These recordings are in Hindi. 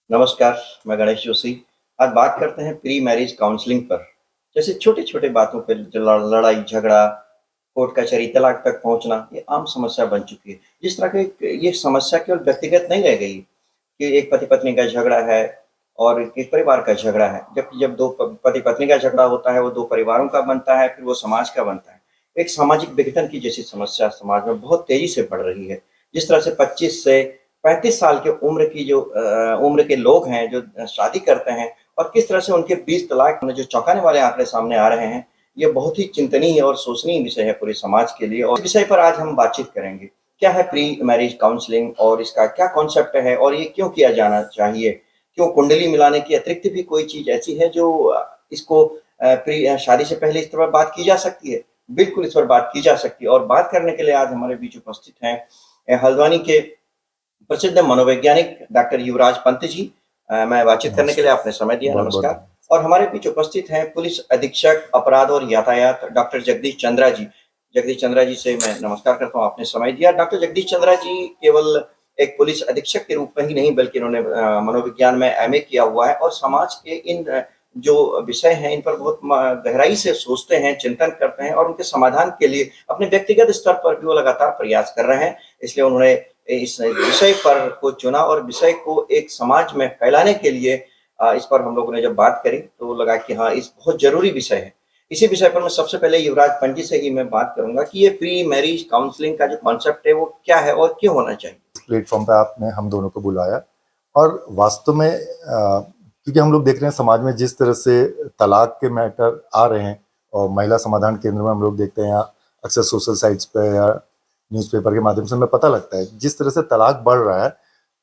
नमस्कार, मैं गणेश जोशी। आज बात करते हैं प्री मैरिज काउंसलिंग पर। जैसे छोटी-छोटी बातों पे लड़ाई, झगड़ा, कोर्ट कचहरी, तलाक तक पहुँचना, ये आम समस्या बन चुकी है। जिस तरह के ये समस्या केवल व्यक्तिगत नहीं रह गई कि एक पति-पत्नी का झगड़ा है और एक परिवार का झगड़ा है। जबकि जब 2 पति-पत्नी का झगड़ा होता है, वो 2 परिवारों का बनता है, फिर वो समाज का बनता है। एक सामाजिक विघटन की जैसी समस्या समाज में बहुत तेज़ी से बढ़ रही है। जिस तरह से 25 से 35 साल की उम्र की जो उम्र के लोग हैं जो शादी करते हैं और किस तरह से उनके 20 तलाक में जो चौंकाने वाले आंकड़े सामने आ रहे हैं, ये बहुत ही चिंतनीय और सोचनीय विषय है पूरे समाज के लिए और इस विषय पर आज हम बातचीत करेंगे। क्या है प्री मैरिज काउंसलिंग और इसका क्या कॉन्सेप्ट है और ये क्यों किया जाना चाहिए? क्यों कुंडली मिलाने के अतिरिक्त भी कोई चीज़ ऐसी है जो इसको शादी से पहले इस पर बात की जा सकती है? बिल्कुल इस पर बात की जा सकती है और बात करने के लिए आज हमारे बीच उपस्थित हैं हल्द्वानी के प्रसिद्ध मनोवैज्ञानिक डॉक्टर युवराज पंत जी। मैं बातचीत करने के लिए नमस्कार। आपने समय दिया, बहुत-बहुत नमस्कार। धन्यवाद। और हमारे बीच उपस्थित हैं पुलिस अधीक्षक अपराध और यातायात डॉक्टर जगदीश चंद्रा जी। जगदीश चंद्रा जी से मैं नमस्कार करता हूँ, आपने समय दिया। डॉक्टर जगदीश चंद्रा जी केवल एक पुलिस अधीक्षक के रूप में ही नहीं बल्कि इन्होंने मनोविज्ञान में एमए किया हुआ है और समाज के इन जो विषय हैं इन पर बहुत गहराई से सोचते हैं, चिंतन करते हैं और उनके समाधान के लिए अपने व्यक्तिगत स्तर पर भी वो लगातार प्रयास कर रहे हैं। इसलिए उन्होंने इस विषय पर को चुना और विषय को एक समाज में फैलाने के लिए इस पर हम लोगों ने जब बात करी तो लगा कि हाँ, इस बहुत ज़रूरी विषय है। इसी विषय पर मैं सबसे पहले युवराज पंत जी से ही मैं बात करूँगा कि ये प्री मैरिज काउंसलिंग का जो कॉन्सेप्ट है वो क्या है और क्यों होना चाहिए? प्लेटफ़ॉर्म पे आपने हम दोनों को बुलाया और वास्तव में क्योंकि हम लोग देख रहे हैं समाज में जिस तरह से तलाक के मैटर आ रहे हैं और महिला समाधान केंद्र में हम लोग देखते हैं या अक्सर सोशल साइट्स पे या न्यूज़पेपर के माध्यम से हमें पता लगता है जिस तरह से तलाक बढ़ रहा है,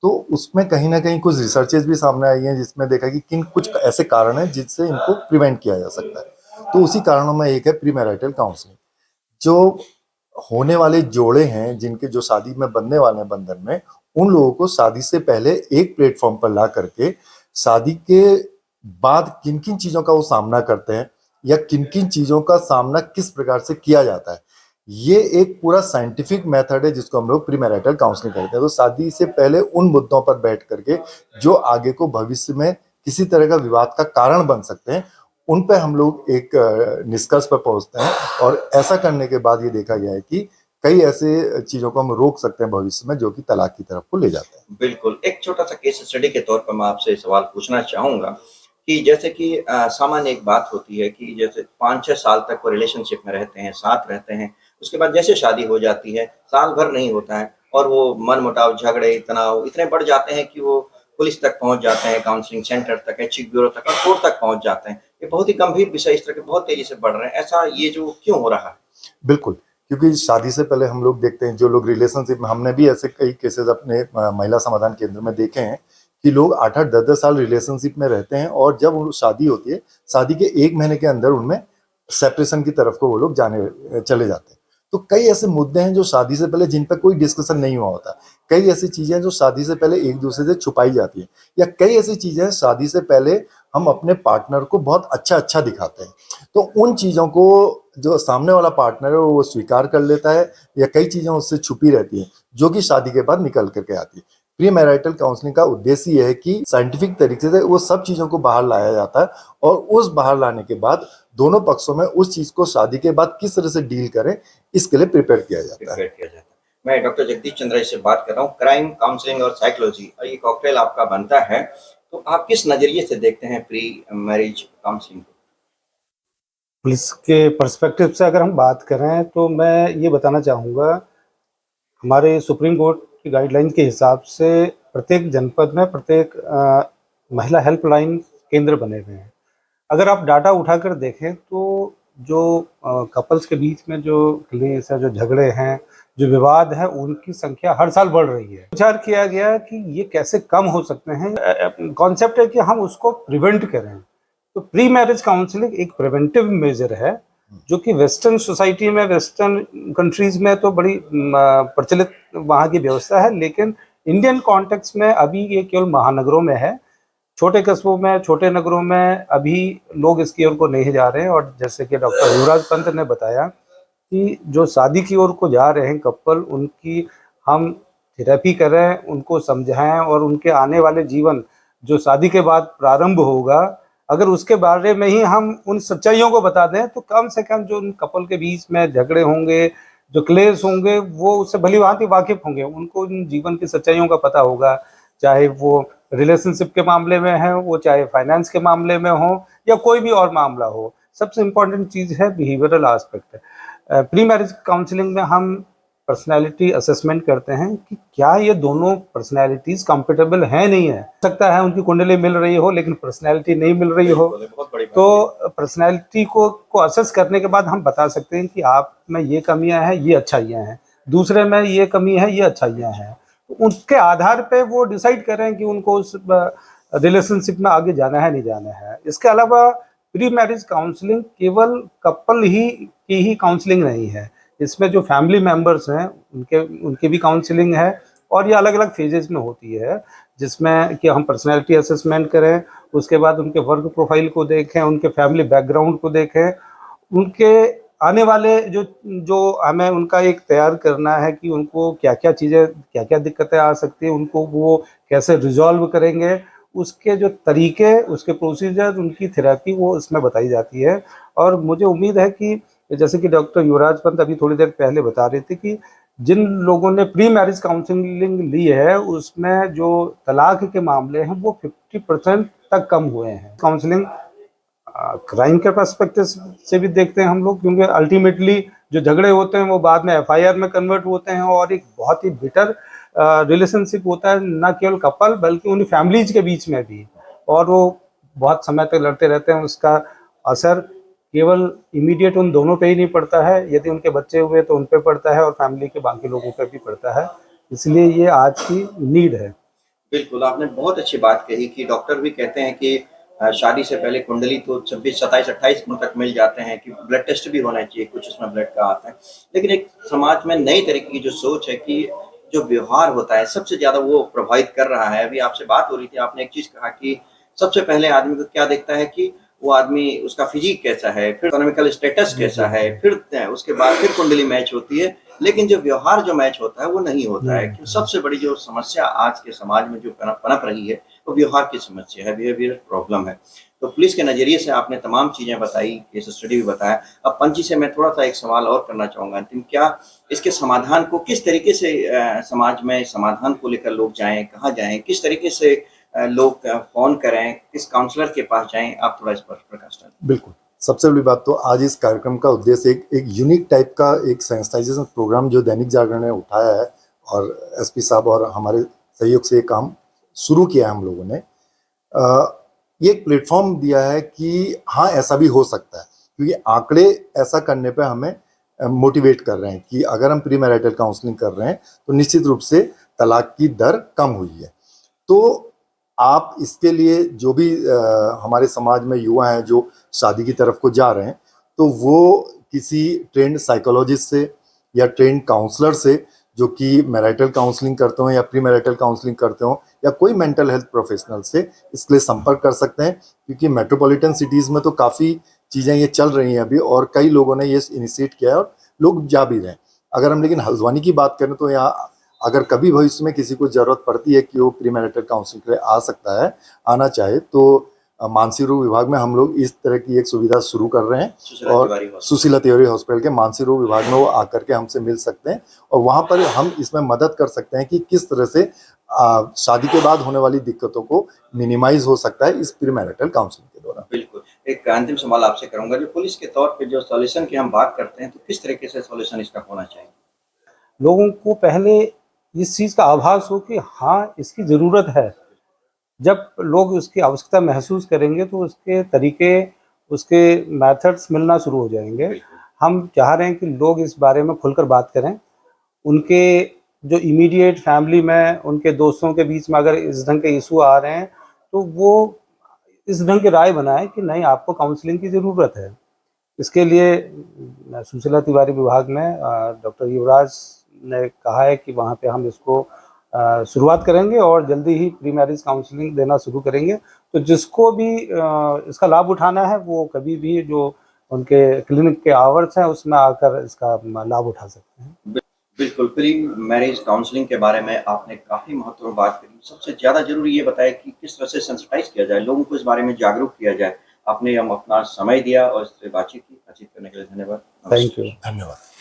तो उसमें कहीं न कहीं कुछ रिसर्चेज़ भी सामने आई हैं जिसमें देखा कि किन कुछ ऐसे कारण हैं जिससे इनको प्रिवेंट किया जा सकता है। तो उसी कारणों में एक है प्री मैरिटल काउंसलिंग। जो होने वाले जोड़े हैं जिनके जो शादी में बनने वाले हैं बंधन में, उन लोगों को शादी से पहले एक प्लेटफॉर्म पर ला करके शादी के बाद किन किन चीज़ों का वो सामना करते हैं या किन किन चीज़ों का सामना किस प्रकार से किया जाता है, ये एक पूरा साइंटिफिक मेथड है जिसको हम लोग प्री मैरिटल काउंसलिंग कहते हैं। तो शादी से पहले उन मुद्दों पर बैठ करके जो आगे को भविष्य में किसी तरह का विवाद का कारण बन सकते हैं, उन पे हम लोग एक निष्कर्ष पर पहुंचते हैं और ऐसा करने के बाद ये देखा गया है कि कई ऐसे चीज़ों को हम रोक सकते हैं भविष्य में जो कि तलाक की तरफ को ले जाते हैं। बिल्कुल, एक छोटा-सा केस स्टडी के तौर पर मैं आपसे सवाल पूछना चाहूँगा कि जैसे कि सामान्य एक बात होती है कि जैसे 5-6 साल तक वो रिलेशनशिप में रहते हैं, साथ रहते हैं, उसके बाद जैसे शादी हो जाती है, साल भर नहीं होता है और वो मनमुटाव, झगड़े, तनाव इतने बढ़ जाते हैं कि वो पुलिस तक पहुँच जाते हैं, काउंसलिंग सेंटर तक, ऐच्छिक ब्यूरो तक और कोर्ट तक पहुँच जाते हैं। ये बहुत ही गंभीर विषय इस तरह के बहुत तेज़ी से बढ़ रहे हैं। ऐसा ये जो क्यों हो रहा है? बिल्कुल, क्योंकि शादी से पहले हम लोग देखते हैं जो लोग रिलेशनशिप में हमने भी ऐसे कई केसेज़ अपने महिला समाधान केंद्र में देखे हैं कि लोग 8-8, 10-10 साल रिलेशनशिप में रहते हैं और जब वो शादी होती है, शादी के 1 महीने के अंदर उनमें सेपरेशन की तरफ को वो लोग चले जाते हैं। तो कई ऐसे मुद्दे हैं जो शादी से पहले जिन पे कोई डिस्कशन नहीं हुआ होता। कई ऐसी चीज़ें हैं जो शादी से पहले एक-दूसरे से छुपाई जाती हैं या कई ऐसी चीज़ें हैं शादी से पहले हम अपने पार्टनर को बहुत अच्छा-अच्छा दिखाते हैं। तो उन चीज़ों को जो सामने वाला पार्टनर है वो स्वीकार कर लेता है या कई चीज़ें उससे छुपी रहती हैं, जो कि शादी के बाद निकल कर के आती है। प्री मैरिटल काउंसलिंग का उद्देश्य ये है कि साइंटिफिक तरीके से वो सब चीज़ों को बाहर लाया जाता है और उस बाहर लाने के बाद दोनों पक्षों में उस चीज़ को शादी के बाद किस तरह से डील करें, इसके लिए प्रिपेयर किया जाता है। प्रिपेयर किया जाता है। मैं डॉक्टर जगदीश चंद्रा जी से बात कर रहा हूँ, क्राइम, काउंसलिंग और साइकोलॉजी और ये कॉकटेल आपका बनता है, तो आप किस नज़रिए से देखते हैं प्री मैरिज काउंसलिंग को? पुलिस के पर्सपेक्टिव से अगर हम बात करें तो मैं ये बताना चाहूँगा, हमारे सुप्रीम कोर्ट की गाइडलाइन के हिसाब से प्रत्येक जनपद में प्रत्येक महिला हेल्पलाइन केंद्र बने हुए हैं। अगर आप डाटा उठाकर देखें तो जो कपल्स के बीच में जो क्लेश है, जो झगड़े हैं, जो विवाद है, उनकी संख्या हर साल बढ़ रही है। विचार किया गया कि ये कैसे कम हो सकते हैं। कॉन्सेप्ट है कि हम उसको प्रिवेंट करें। तो प्री मैरिज काउंसलिंग एक प्रिवेंटिव मेजर है जो कि वेस्टर्न सोसाइटी में, वेस्टर्न कंट्रीज में तो बड़ी प्रचलित वहाँ की व्यवस्था है, लेकिन इंडियन कॉन्टेक्स्ट में अभी ये केवल महानगरों में है। छोटे कस्बों में, छोटे नगरों में अभी लोग इसकी ओर को नहीं जा रहे हैं। और जैसे कि डॉक्टर युवराज पंत ने बताया कि जो शादी की ओर को जा रहे हैं कपल, उनकी हम थेरेपी करें, उनको समझाएं और उनके आने वाले जीवन जो शादी के बाद प्रारंभ होगा, अगर उसके बारे में ही हम उन सच्चाइयों को बता दें तो कम से कम जो उन कपल के बीच में झगड़े होंगे, जो क्लेश होंगे, वो उससे भली-भांति वाकिफ़ होंगे। उनको उन जीवन की सच्चाइयों का पता होगा, चाहे वो रिलेशनशिप के मामले में है, वो चाहे फाइनेंस के मामले में हो या कोई भी और मामला हो। सबसे इम्पोर्टेंट चीज़ है behavioural aspect. Pre marriage counselling में हम पर्सनैलिटी असेसमेंट करते हैं कि क्या ये दोनों पर्सनैलिटीज़ कंपैटिबल हैं, नहीं है। हो सकता है उनकी कुंडली मिल रही हो लेकिन पर्सनैलिटी नहीं मिल रही हो। बिल्कुल, बहुत बड़ी बात तो पर्सनैलिटी को असेस करने के बाद हम बता सकते हैं कि आप में ये कमियां हैं, ये अच्छाइयां हैं, दूसरे में ये कमी है, ये अच्छाइयां हैं। तो उसके आधार पे वो डिसाइड करें कि उनको उस रिलेशनशिप में आगे जाना है, नहीं जाना है। इसके अलावा प्री मैरिज काउंसलिंग केवल कपल ही की ही काउंसलिंग नहीं है। इसमें जो फैमिली मेंबर्स हैं उनकी भी काउंसलिंग है और ये अलग-अलग फेजेस में होती है, जिसमें कि हम पर्सनैलिटी असेसमेंट करें, उसके बाद उनके वर्क प्रोफाइल को देखें, उनके फैमिली बैकग्राउंड को देखें, उनके आने वाले जो जो हमें उनका एक तैयार करना है कि उनको क्या-क्या चीज़ें, क्या-क्या दिक्कतें आ सकती हैं, उनको वो कैसे रिज़ॉल्व करेंगे, उसके जो तरीके, उसके प्रोसीजर, उनकी थेरेपी वो इसमें बताई जाती है। और मुझे उम्मीद है कि जैसे कि डॉक्टर युवराज पंत अभी थोड़ी देर पहले बता रहे थे कि जिन लोगों ने प्री मैरिज काउंसलिंग ली है, उसमें जो तलाक के मामले हैं वो 50% तक कम हुए हैं। काउंसलिंग क्राइम के पर्सपेक्टिव से भी देखते हैं हम लोग, क्योंकि अल्टीमेटली जो झगड़े होते हैं वो बाद में एफआईआर में कन्वर्ट होते हैं और एक बहुत ही बिटर रिलेशनशिप होता है, ना केवल कपल बल्कि उन फैमिलीज के बीच में भी, और वो बहुत समय तक लड़ते रहते हैं। उसका असर केवल इमीडिएट उन दोनों पे ही नहीं पड़ता है, यदि उनके बच्चे हुए तो उन पे पड़ता है और फैमिली के बाकी लोगों पे भी पड़ता है। इसलिए ये आज की नीड है। बिल्कुल, आपने बहुत अच्छी बात कही कि डॉक्टर भी कहते हैं कि शादी से पहले कुंडली तो 26, 27, 28 दिन तक मिल जाते हैं कि ब्लड टेस्ट भी होना चाहिए, कुछ उसमें ब्लड का आता है। लेकिन एक समाज में नई तरीके की जो सोच है कि जो व्यवहार होता है, सबसे ज़्यादा वो प्रभावित कर रहा है। अभी आपसे बात हो रही थी, आपने एक चीज़ कहा कि सबसे पहले आदमी को क्या देखता है कि वो आदमी उसका फिज़ीक कैसा है, फिर इकोनॉमिकल स्टेटस कैसा है, फिर उसके बाद फिर कुंडली मैच होती है। लेकिन जो व्यवहार जो मैच होता है वो नहीं होता है। कि सबसे बड़ी जो समस्या आज के समाज में जो पनप रही है वो व्यवहार की समस्या है, बिहेवियर प्रॉब्लम है। तो पुलिस के नज़रिए से आपने तमाम चीज़ें बताई, केस स्टडी भी बताया। अब पंची से मैं थोड़ा-सा एक सवाल और करना चाहूँगा अंतिम, क्या इसके समाधान को किस तरीके से समाज में समाधान को लेकर लोग जाएँ, कहाँ जाएँ? किस तरीके से लोग फ़ोन करें, किस काउंसलर के पास जाएँ? आप थोड़ा इस पर प्रकाश डालें। बिल्कुल। सबसे बड़ी बात तो आज इस कार्यक्रम का उद्देश्य एक यूनिक टाइप का एक सेंसिटाइजेशन प्रोग्राम जो दैनिक जागरण ने उठाया है और एसपी साहब और हमारे सहयोग से ये काम शुरू किया है हम लोगों ने। ये एक प्लेटफॉर्म दिया है कि हाँ, ऐसा भी हो सकता है, क्योंकि आंकड़े ऐसा करने पे हमें मोटिवेट कर रहे हैं कि अगर हम प्री मैरिटल काउंसलिंग कर रहे हैं तो निश्चित रूप से तलाक की दर कम हुई है। तो आप इसके लिए जो भी हमारे समाज में युवा हैं जो शादी की तरफ को जा रहे हैं, तो वो किसी ट्रेंड साइकोलॉजिस्ट से या ट्रेंड काउंसलर से, जो कि मैरिटल काउंसलिंग करते हो या प्री मैरिटल काउंसलिंग करते हो, या कोई मेंटल हेल्थ प्रोफेशनल से इसके लिए संपर्क कर सकते हैं। क्योंकि मेट्रोपॉलिटन सिटीज़ में तो काफ़ी चीज़ें ये चल रही हैं अभी और कई लोगों ने ये इनिशिएट किया है और लोग जा भी रहे हैं। अगर हम लेकिन हल्द्वानी की बात करें तो यहाँ अगर कभी भविष्य में किसी को ज़रूरत पड़ती है कि वो प्री मैरिटल काउंसलिंग के लिए आ सकता है, आना चाहे, तो मानसिक रोग विभाग में हम लोग इस तरह की एक सुविधा शुरू कर रहे हैं और सुशीला तिवारी हॉस्पिटल के मानसिक रोग विभाग में वो आकर के हमसे मिल सकते हैं और वहाँ पर हम इसमें मदद कर सकते हैं कि किस तरह से शादी के बाद होने वाली दिक्कतों को मिनिमाइज हो सकता है इस प्री मैरिटल काउंसलिंग के दौरान। बिल्कुल। एक अंतिम सवाल आपसे करूँगा, जो पुलिस के तौर पे जो सॉल्यूशन की हम बात करते हैं, तो किस तरीके से सॉल्यूशन इसका होना चाहिए? लोगों को पहले इस चीज़ का आभास हो कि हाँ, इसकी ज़रूरत है। जब लोग उसकी आवश्यकता महसूस करेंगे तो उसके तरीके, उसके मेथड्स मिलना शुरू हो जाएंगे। हम चाह रहे हैं कि लोग इस बारे में खुलकर बात करें। उनके जो इमीडिएट फैमिली में, उनके दोस्तों के बीच में अगर इस ढंग के इशू आ रहे हैं तो वो इस ढंग की राय बनाएं कि नहीं, आपको काउंसलिंग की ज़रूरत है। इसके लिए सुशीला तिवारी विभाग में डॉक्टर युवराज ने कहा है कि वहाँ पे हम इसको शुरुआत करेंगे और जल्दी ही प्री मैरिज काउंसलिंग देना शुरू करेंगे। तो जिसको भी इसका लाभ उठाना है वो कभी भी जो उनके क्लिनिक के आवर्स हैं उसमें आकर इसका लाभ उठा सकते हैं। बिल्कुल, प्री मैरिज काउंसलिंग के बारे में आपने काफ़ी महत्वपूर्ण बात करी। सबसे ज़्यादा ज़रूरी ये बताया कि किस तरह से सेंसिटाइज़ किया जाए, लोगों को इस बारे में जागरूक किया जाए। आपने हम अपना समय दिया और इस पे बातचीत की। बातचीत करने के लिए धन्यवाद। नमस्कार। Thank you. धन्यवाद।